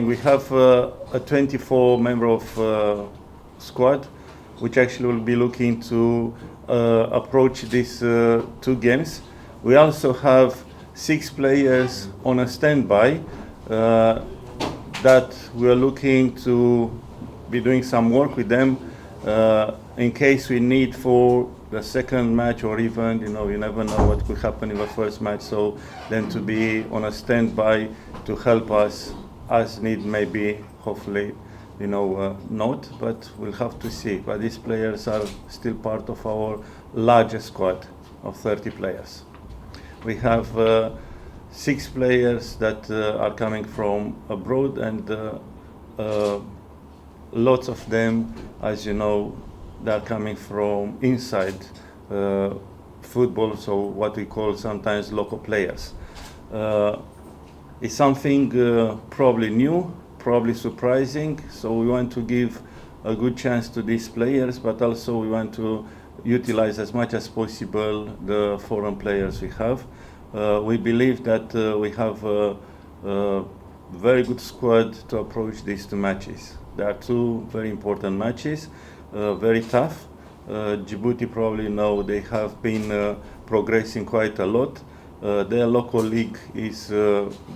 We have a 24 member of squad, which actually will be looking to approach these 2 games. We also have 6 players on a standby that we are looking to be doing some work with them in case we need for the second match, or even, you never know what could happen in the first match, so then to be on a standby to help us as need, maybe, hopefully, not, but we'll have to see. But these players are still part of our largest squad of 30 players. We have 6 players that are coming from abroad, and lots of them, as you know, they're coming from inside football, so what we call sometimes local players. It's something probably new, probably surprising, so we want to give a good chance to these players, but also we want to utilize as much as possible the foreign players we have. We believe that we have a very good squad to approach these 2 matches. There are 2 very important matches, very tough. Djibouti, probably know, they have been progressing quite a lot. Their local league is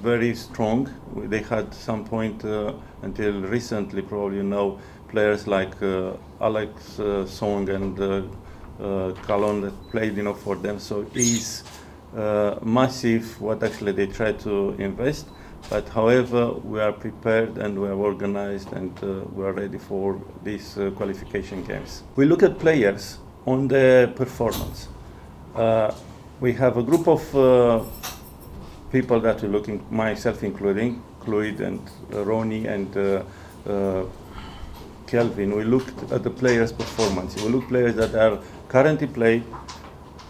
very strong. They had some point until recently, probably players like Alex Song and Kalon that played for them. So it's massive what actually they try to invest. But however, we are prepared and we are organized, and we are ready for these qualification games. We look at players on their performance. We have a group of people that we're looking, myself including, Chloe and Ronnie and Kelvin. We looked at the players' performance. We look at players that are currently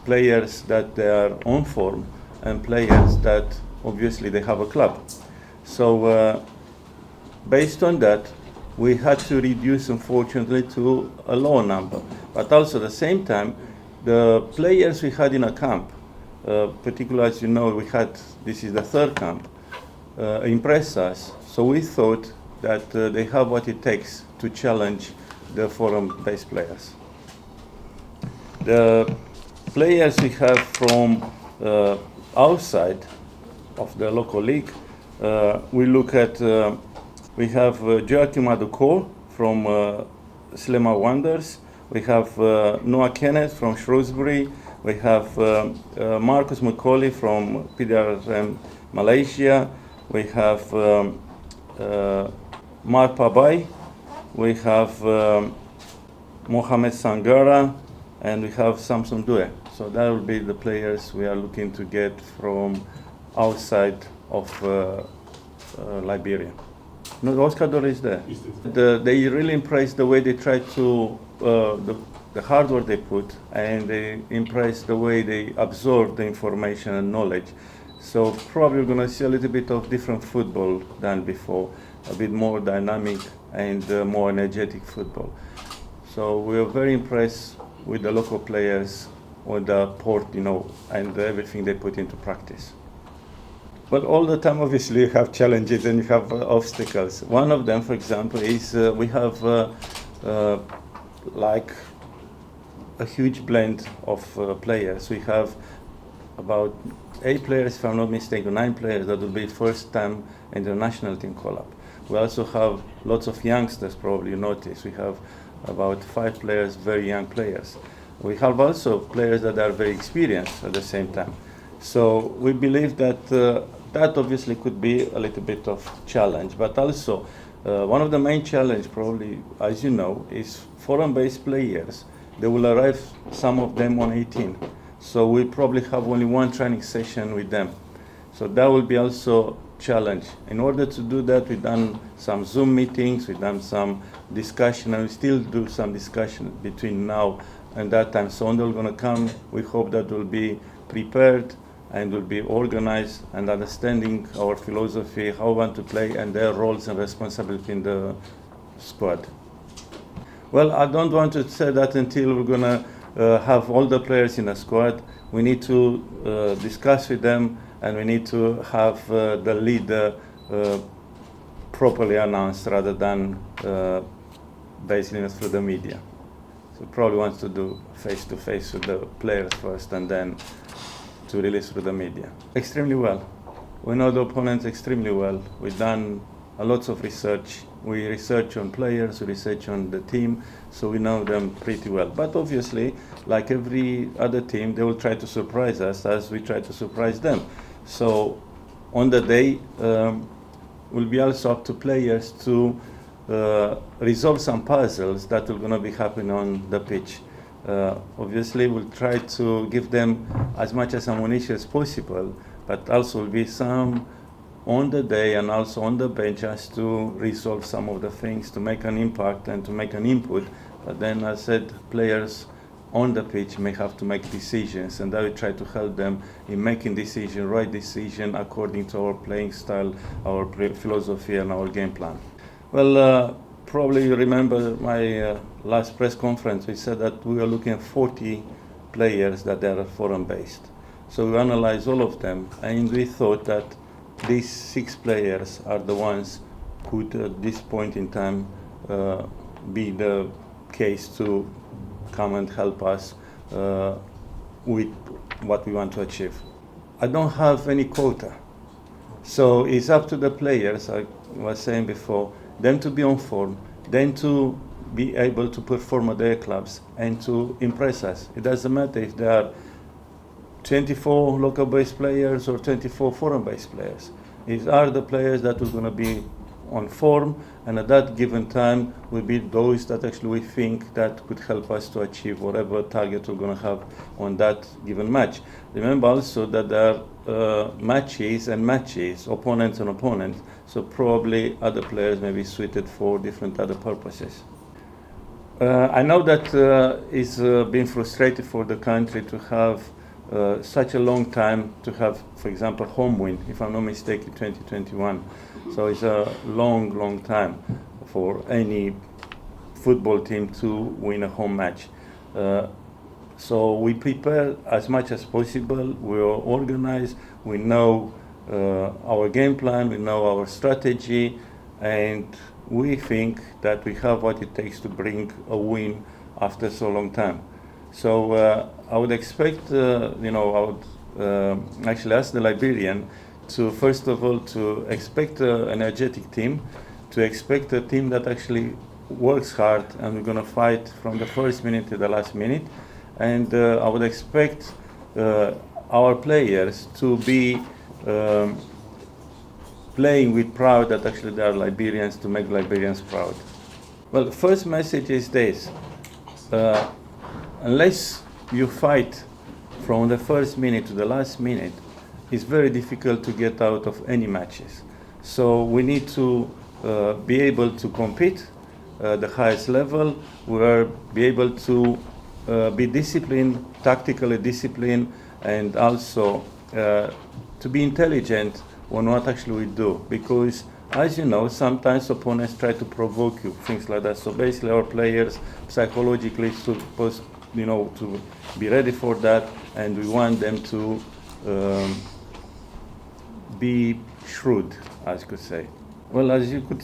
players that they are on form, and players that obviously they have a club. So based on that, we had to reduce, unfortunately, to a lower number. But also at the same time, the players we had in a camp, particularly, as you know, this is the 3rd camp, impressed us. So we thought that they have what it takes to challenge the foreign-based players. The players we have from outside of the local league, we look at, we have Joachim Aduko from Slema Wanderers. We have Noah Kenneth from Shrewsbury. We have Marcus McCauley from PDRM Malaysia. We have Mark Pabai. We have Mohamed Sangara, and we have Samson Due. So that will be the players we are looking to get from outside of Liberia. No, Oscar Dore is there. They really impressed the way they try to, the hard work they put, and they impressed the way they absorb the information and knowledge. So probably we're going to see a little bit of different football than before, a bit more dynamic and more energetic football. So we are very impressed with the local players, with the port, and everything they put into practice. But all the time, obviously, you have challenges and you have obstacles. One of them, for example, is we have like a huge blend of players. We have about 8 players, if I'm not mistaken, 9 players that will be first time international team call-up. We also have lots of youngsters, probably you notice. We have about 5 players, very young players. We have also players that are very experienced at the same time. So we believe that that obviously could be a little bit of challenge, but also one of the main challenge, probably, as you know, is foreign-based players. They will arrive, some of them on 18. So we probably have only 1 training session with them. So that will be also challenge. In order to do that, we've done some Zoom meetings, we've done some discussion, and we still do some discussion between now and that time. So when they're going to come, we hope that will be prepared and will be organized and understanding our philosophy, how we want to play, and their roles and responsibility in the squad. Well, I don't want to say that until we're going to have all the players in the squad. We need to discuss with them, and we need to have the leader properly announced rather than basically through the media. So probably wants to do face-to-face with the players first and then to release through the media. Extremely well. We know the opponents extremely well. We've done a lot of research. We research on players, we research on the team, so we know them pretty well. But obviously, like every other team, they will try to surprise us as we try to surprise them. So on the day, will be also up to players to resolve some puzzles that are going to be happening on the pitch. Obviously, we'll try to give them as much as ammunition as possible, but also will be some on the day and also on the bench just to resolve some of the things, to make an impact and to make an input. But then, as I said, players on the pitch may have to make decisions, and I will try to help them in making decision, right decision according to our playing style, our philosophy and our game plan. Well, probably you remember my last press conference. We said that we are looking at 40 players that are foreign-based. So we analyzed all of them, and we thought that these 6 players are the ones who could, at this point in time, be the case to come and help us with what we want to achieve. I don't have any quota. So it's up to the players, I was saying before, them to be on form, then to be able to perform at their clubs and to impress us. It doesn't matter if there are 24 local-based players or 24 foreign-based players. These are the players that are going to be on form, and at that given time will be those that actually we think that could help us to achieve whatever target we're going to have on that given match. Remember also that there are matches and matches, opponents and opponents, so probably other players may be suited for different other purposes. I know that it's been frustrating for the country to have such a long time to have, for example, home win, if I'm not mistaken, 2021. So it's a long, long time for any football team to win a home match. So we prepare as much as possible. We are organized. We know our game plan. We know our strategy, and we think that we have what it takes to bring a win after so long time. So I would expect, I would actually ask the Liberian to, first of all, to expect an energetic team, to expect a team that actually works hard and we're going to fight from the first minute to the last minute. And I would expect our players to be playing with proud that actually they are Liberians, to make Liberians proud. Well, the first message is this. Unless you fight from the first minute to the last minute, it's very difficult to get out of any matches. So we need to be able to compete at the highest level. We'll be able to be disciplined, tactically disciplined, and also to be intelligent on what actually we do. Because, as you know, sometimes opponents try to provoke you, things like that. So basically our players psychologically supposed to be ready for that, and we want them to be shrewd, as you could say. Well, as you could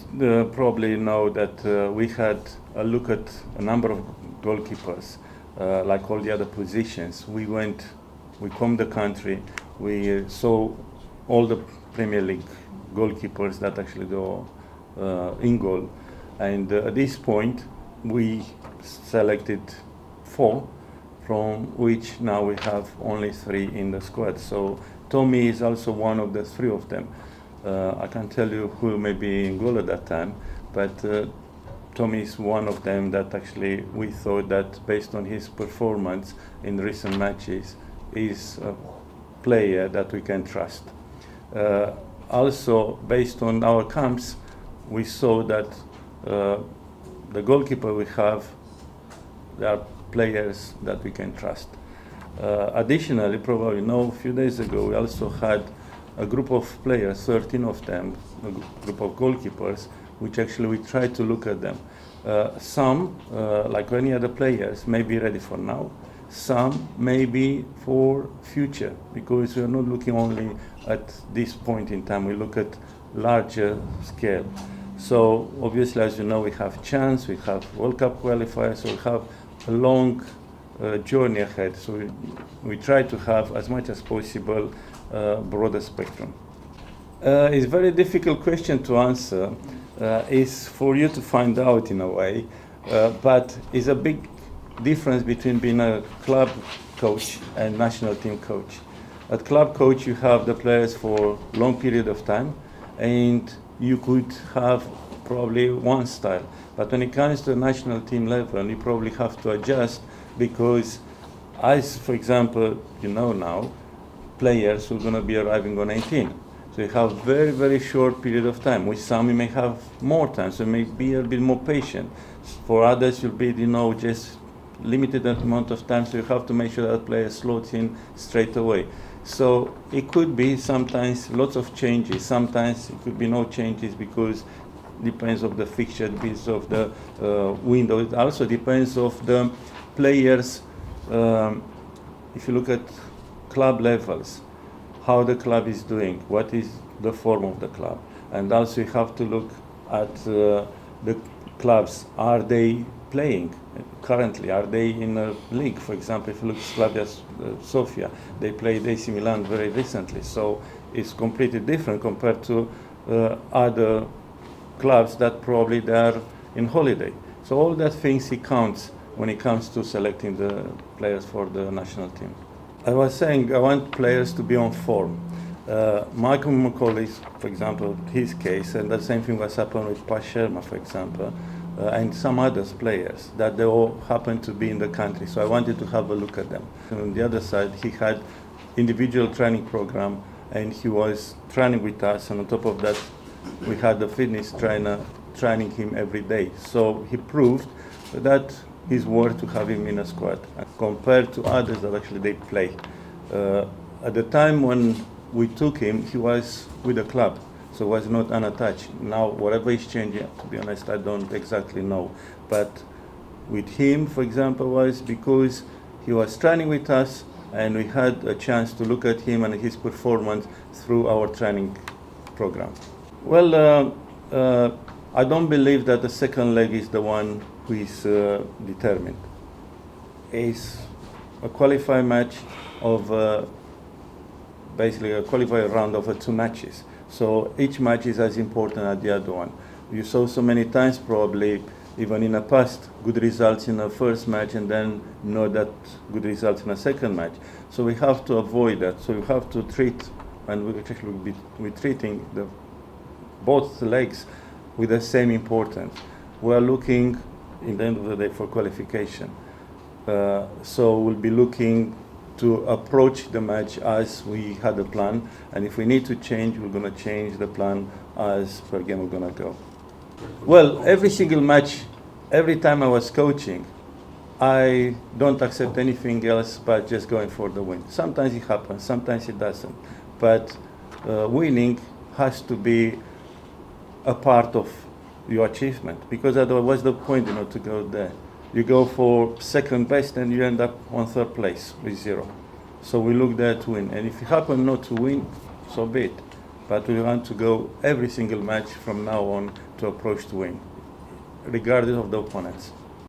probably know that we had a look at a number of goalkeepers, like all the other positions. We combed the country, we saw all the Premier League goalkeepers that actually go in goal. And at this point, we selected 4, from which now we have only 3 in the squad. So Tommy is also one of the 3 of them. I can't tell you who may be in goal at that time, but Tommy is one of them that actually we thought that based on his performance in recent matches is a player that we can trust. Also, based on our camps, we saw that the goalkeeper we have, there are players that we can trust. Additionally, probably a few days ago, we also had a group of players, 13 of them, a group of goalkeepers, which actually we tried to look at them. Some, like any other players, may be ready for now. Some may be for future, because we are not looking only at this point in time, we look at larger scale. So obviously, as you know, we have chance, we have World Cup qualifiers, so we have a long journey ahead. So we try to have as much as possible broader spectrum. It's a very difficult question to answer. It's for you to find out in a way, but it's a big difference between being a club coach and national team coach. At club coach, you have the players for a long period of time, and you could have probably one style. But when it comes to the national team level, you probably have to adjust because, as for example, you know now, players who are going to be arriving on 18. So you have very, very short period of time. With some, you may have more time, so you may be a bit more patient. For others, you'll be, just limited amount of time, so you have to make sure that player slots in straight away. So it could be sometimes lots of changes. Sometimes it could be no changes because depends of the fixture, depends of the window. It also depends of the players. If you look at club levels, how the club is doing, what is the form of the club, and also you have to look at the clubs. Are they playing currently? Are they in a league? For example, if you look at Slavia Sofia, they played AC Milan very recently, so it's completely different compared to other clubs that probably they are in holiday. So all that things it counts when it comes to selecting the players for the national team. I was saying I want players to be on form. Michael McCauley, for example, his case, and the same thing was happening with Pasherma, for example, and some others players, that they all happen to be in the country. So I wanted to have a look at them. And on the other side, he had individual training program, and he was training with us, and on top of that, we had a fitness trainer training him every day. So he proved that it's worth to have him in a squad compared to others that actually they play. At the time when we took him, he was with the club, so was not unattached. Now, whatever is changing, to be honest, I don't exactly know. But with him, for example, was because he was training with us, and we had a chance to look at him and his performance through our training program. Well, I don't believe that the second leg is the one who is determined. It's a qualifying match of basically a qualifying round of 2 matches. So each match is as important as the other one. You saw so many times probably, even in the past, good results in the first match and then not that good results in the second match. So we have to avoid that. So you have to treat, and we're treating both legs with the same importance. We are looking, in the end of the day, for qualification. So we'll be looking to approach the match as we had a plan, and if we need to change, we're going to change the plan as per game we're going to go. Well, every single match, every time I was coaching, I don't accept anything else but just going for the win. Sometimes it happens, sometimes it doesn't, but winning has to be a part of your achievement, because otherwise what's the point to go there? You go for second best and you end up on third place with 0. So we look there to win, and if you happen not to win, so be it. But we want to go every single match from now on to approach to win, regardless of the opponents.